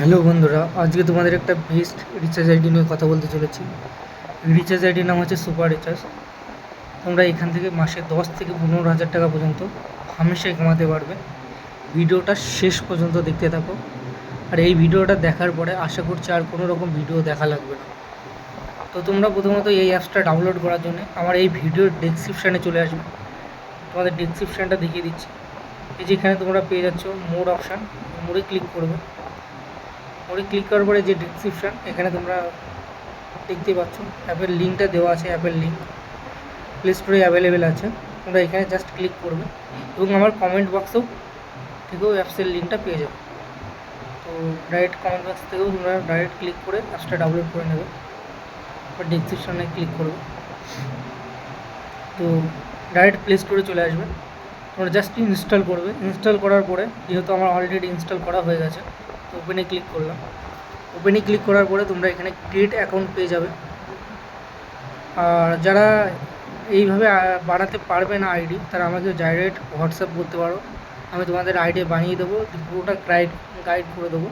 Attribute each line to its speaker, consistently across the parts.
Speaker 1: Hello বন্ধুরা, আজকে তোমাদের একটা বেস্ট রিচার্জ আইডি নিয়ে কথা বলতে চলেছি। রিচার্জ আইডির নাম হচ্ছে সুপার রিচার্জ। তোমরা এখান থেকে মাসে 10 থেকে 15 হাজার টাকা পর্যন্ত হামেশাই কামাতে পারবে। ভিডিওটা শেষ পর্যন্ত দেখতে থাকো, আর এই ভিডিওটা দেখার পরে আশা করছি আর কোনো রকম ভিডিও দেখা লাগবে না। তো তোমরা প্রথমত এই অ্যাপসটা ডাউনলোড করার জন্য আমার এই ভিডিওর ডেসক্রিপশানে চলে আসবে। তোমাদের ডেসক্রিপশানটা দেখিয়ে দিচ্ছি। এই যে এখানে তোমরা পেয়ে যাচ্ছ মোড অপশান, মোডে ক্লিক করবে। মোডে ক্লিক করার পরে যে ডেসক্রিপশান, এখানে তোমরা দেখতে পাচ্ছ অ্যাপের লিঙ্কটা দেওয়া আছে। অ্যাপের লিঙ্ক প্লে স্টোরে অ্যাভেলেবেল আছে। তোমরা এখানে জাস্ট ক্লিক করবে এবং আমার কমেন্ট বক্সেও থেকেও অ্যাপসের লিঙ্কটা পেয়ে যাবে। তো ডাইরেক্ট কমেন্ট বক্স থেকেও তোমরা ডাইরেক্ট ক্লিক করে অ্যাপসটা ডাউনলোড করে নেবে বা ডেসক্রিপশানে ক্লিক করবে। তো ডাইরেক্ট প্লে স্টোরে চলে আসবে। তোমরা জাস্ট ইনস্টল করবে। ইনস্টল করার পরে যেহেতু আমার অলরেডি ইনস্টল করা হয়ে গেছে, তো ওপেনে ক্লিক করলাম। ওপেনে ক্লিক করার পরে তোমরা এখানে ক্রিয়েট অ্যাকাউন্ট পেয়ে যাবে। আর যারা এইভাবে বানাতে পারবে না আইডি, তারা আমাকে ডাইরেক্ট হোয়াটসঅ্যাপ করতে পারো। আমি তোমাদের আইডি বানিয়ে দেবো, পুরোটা গাইড করে দেবো।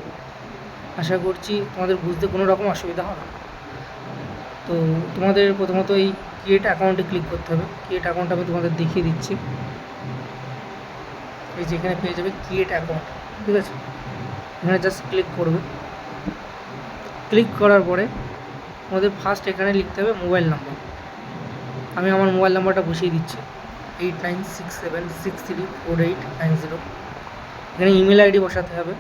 Speaker 1: আশা করছি তোমাদের বুঝতে কোনো রকম অসুবিধা হবে না। তো তোমাদের প্রথমত এই ক্রিয়েট অ্যাকাউন্টে ক্লিক করতে হবে। ক্রিয়েট অ্যাকাউন্ট আমি তোমাদের দেখিয়ে দিচ্ছি। এই যে এখানে পেয়ে যাবে ক্রিয়েট অ্যাকাউন্ট, ঠিক আছে। এখানে জাস্ট ক্লিক করবে। ক্লিক করার পরে তোমাদের ফার্স্ট এখানে লিখতে হবে মোবাইল নাম্বার। আমি আমার মোবাইল নাম্বারটা বসিয়ে দিচ্ছি, 8967634890। এখানে ইমেল আইডি বসাতে হবে।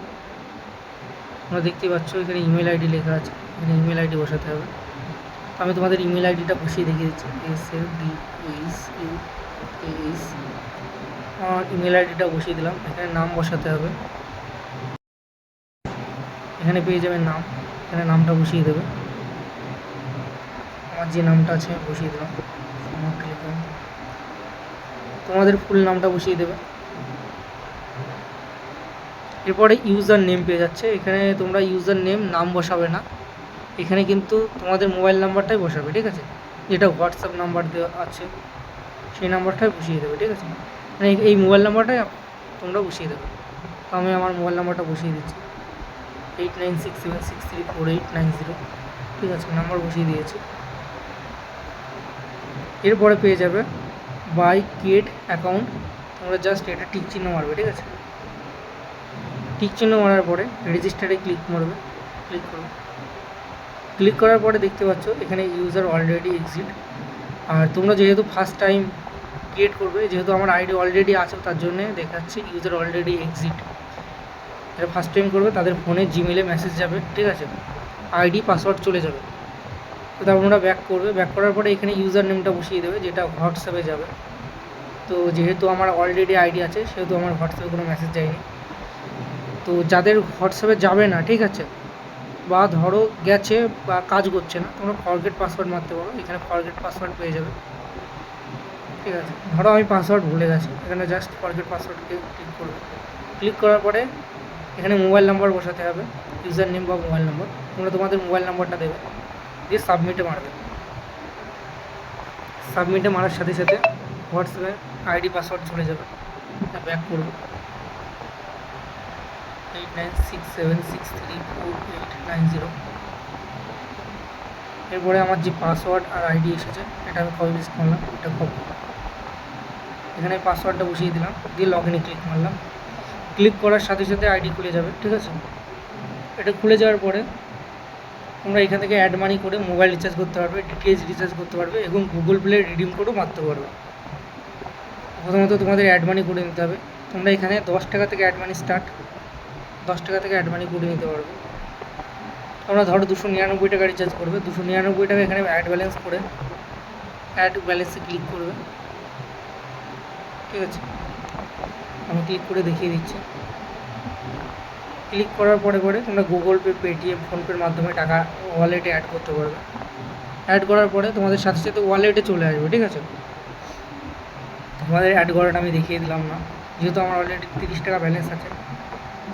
Speaker 1: তোমরা দেখতেই পাচ্ছ এখানে ইমেল আইডি লেখা আছে, এখানে ইমেল আইডি বসাতে হবে। আমি তোমাদের ইমেল আইডিটা বসিয়ে দেখিয়ে দিচ্ছি, SLDSUAS। আমার ইমেল আইডিটা বসিয়ে দিলাম। এখানে নাম বসাতে হবে। এখানে পেয়ে যাবে নাম, এখানে নামটা বসিয়ে দেবে। আমার যে নামটা আছে বসিয়ে দিলাম। তোমাদের ফুল নামটা বসিয়ে দেবে। এরপরে ইউজার নেম পেয়ে যাচ্ছে। এখানে তোমরা ইউজার নেম নাম বসাবে না, এখানে কিন্তু তোমাদের মোবাইল নাম্বারটাই বসাবে, ঠিক আছে। যেটা হোয়াটসঅ্যাপ নাম্বার দেওয়া আছে সেই নাম্বারটাই বসিয়ে দেবে, ঠিক আছে। মানে এই মোবাইল নাম্বারটাই তোমরা বসিয়ে দেবে। তো আমি আমার মোবাইল নাম্বারটা বসিয়ে দিচ্ছি, 8967634890, ঠিক আছে। নাম্বার বসিয়ে দিয়েছি। এরপরে পেয়ে যাবে বাই ক্রিয়েট অ্যাকাউন্ট। তোমরা জাস্ট এটা টিক চিহ্ন মারবে, ঠিক আছে। টিক চিহ্ন মারার পরে রেজিস্টারে ক্লিক করবে। ক্লিক করার পরে দেখতে পাচ্ছ এখানে ইউজার অলরেডি এক্সিট। আর তোমরা যেহেতু ফার্স্ট টাইম ক্রিয়েট করবে, যেহেতু আমার আইডি অলরেডি আছে, তার জন্যে দেখাচ্ছে ইউজার অলরেডি এক্সিট। যারা ফার্স্ট টাইম করবে তাদের ফোনে জিমেলে মেসেজ যাবে, ঠিক আছে, আইডি পাসওয়ার্ড চলে যাবে। তো তারপর তোমরা ব্যাক করবে। ব্যাক করার পরে এখানে ইউজার নেমটা বসিয়ে দেবে, যেটা হোয়াটসঅ্যাপে যাবে। তো যেহেতু আমার অলরেডি আইডি আছে, সেহেতু আমার হোয়াটসঅ্যাপে কোনো মেসেজ যায়নি। তো যাদের হোয়াটসঅ্যাপে যাবে না, ঠিক আছে, বা ধরো গেছে বা কাজ করছে না, তোমরা ফরগেট পাসওয়ার্ড মারতে পারো। এখানে ফরগেট পাসওয়ার্ড পেয়ে যাবে, ঠিক আছে। ধরো আমি পাসওয়ার্ড ভুলে গেছি, এখানে জাস্ট ফরগেট পাসওয়ার্ডকে ক্লিক করবে। ক্লিক করার পরে এখানে মোবাইল নাম্বার বসাতে হবে, ইউজার নেম বা মোবাইল নাম্বার। তোমরা তোমাদের মোবাইল নাম্বারটা দেবে, দিয়ে সাবমিটে মারবে। সাবমিটে মারার সাথে সাথে হোয়াটসঅ্যাপে আইডি পাসওয়ার্ড চলে যাবে। ব্যাক করবো, 8967634890। এরপরে আমার যে পাসওয়ার্ড আর আইডি এসেছে, এটা আমি কপি পেস্ট করলাম, এটা কপি। এখানে পাসওয়ার্ডটা বসিয়ে দিলাম, দিয়ে লগ ইনে ক্লিক মারলাম। ক্লিক করার সাথে সাথে আইডি খুলে যাবে, ঠিক আছে। এটা খুলে যাওয়ার পরে তোমরা এখান থেকে অ্যাড মানি করে মোবাইল রিচার্জ করতে পারবে, ডিটিএইচ রিচার্জ করতে পারবে এবং গুগল প্লে রিডিম কোডও মারতে পারবে। প্রথমত তোমাদের অ্যাড মানি করে নিতে হবে। তোমরা এখানে 10 টাকা থেকে অ্যাড মানি স্টার্ট, 10 টাকা থেকে অ্যাড মানি করে নিতে পারবে। তোমরা ধরো 299 টাকা রিচার্জ করবে, 299 টাকা এখানে অ্যাড ব্যালেন্স করে অ্যাড ব্যালেন্সে ক্লিক করবে, ঠিক আছে। আমি ক্লিক করে দেখিয়ে দিচ্ছি। ক্লিক করার পরে তোমরা গুগল পে, পেটিএম, ফোনপের মাধ্যমে টাকা ওয়ালেটে অ্যাড করতে পারবে। অ্যাড করার পরে তোমাদের সাথে সাথে ওয়ালেটে চলে আসবে, ঠিক আছে। তোমাদের অ্যাড করাটা আমি দেখিয়ে দিলাম না, যেহেতু আমার অলরেডি 30 টাকা ব্যালেন্স আছে।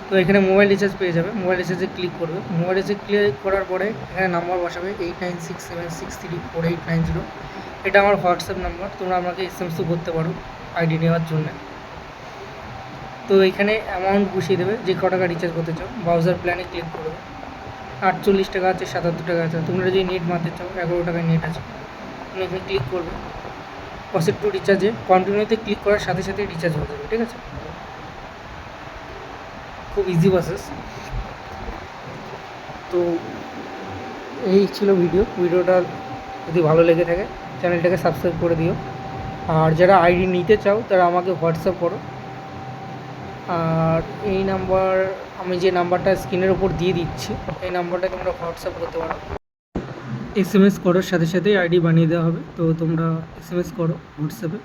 Speaker 1: তো এখানে মোবাইল রিচার্জ পেয়ে যাবে, মোবাইল রিচার্জে ক্লিক করবে। মোবাইল রিচার্জ ক্লিক করার পরে এখানে নাম্বার বসাবে, 8967634890। এটা আমার হোয়াটসঅ্যাপ নাম্বার। তোমরা আমাকে এসএমএসও করতে পারো আইডি নেওয়ার জন্য। তো এখানে অ্যামাউন্ট বসিয়ে দেবে, যে ক টাকা রিচার্জ করতে চাও। ব্রাউজার প্ল্যানে ক্লিক করবে, 48 টাকা আছে, 77 টাকা আছে। তোমরা যদি নেট মারতে চাও 11 টাকায় নেট আছে, তুমি এখানে ক্লিক করবে। প্রসিড টু রিচার্জে কন্টিনিউতে ক্লিক করার সাথে সাথে রিচার্জ হয়ে যাবে, ঠিক আছে? খুব ইজি প্রসেস। তো এই ছিল ভিডিওটা যদি ভালো লেগে থাকে চ্যানেলটাকে সাবস্ক্রাইব করে দিও। আর যারা আইডি নিতে চাও তারা আমাকে হোয়াটসঅ্যাপ করো। আর এই নাম্বার, আমি যে নাম্বারটা স্ক্রিনের ওপর দিয়ে দিচ্ছি, এই নাম্বারটা তোমরা হোয়াটসঅ্যাপ করতে পারো। SMS করার সাথে সাথেই আইডি বানিয়ে দেওয়া হবে। তো তোমরা SMS করো হোয়াটসঅ্যাপে।